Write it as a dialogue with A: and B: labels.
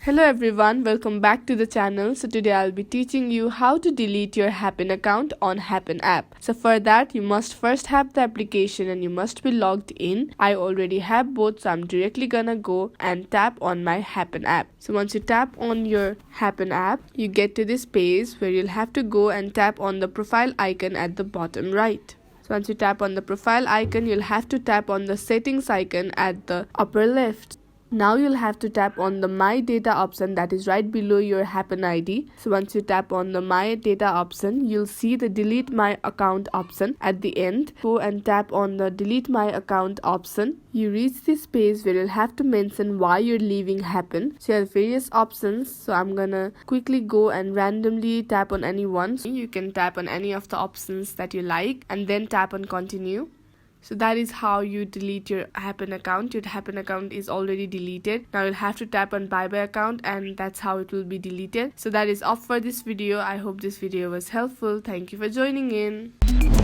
A: Hello everyone, welcome back to the channel. So today I'll be teaching you how to delete your Happn account on Happn app. So for that you must first have the application and you must be logged in. I already have both, so I'm directly gonna go and tap on my Happn app. So once you tap on your Happn app, you get to this page where you'll have to go and tap on the profile icon at the bottom right. So once you tap on the profile icon, you'll have to tap on the settings icon at the upper left. Now you'll have to tap on the My Data option that is right below your Happn ID. So once you tap on the My Data option, you'll see the Delete My Account option at the end. Go and tap on the Delete My Account option. You reach this page where you'll have to mention why you're leaving Happn. So you have various options. So I'm gonna quickly go and randomly tap on any one. So you can tap on any of the options that you like and then tap on Continue. So that is how you delete your Happn account. Your Happn account is already deleted. Now you'll have to tap on Bye Bye account and that's how it will be deleted. So that is all for this video. I hope this video was helpful. Thank you for joining in.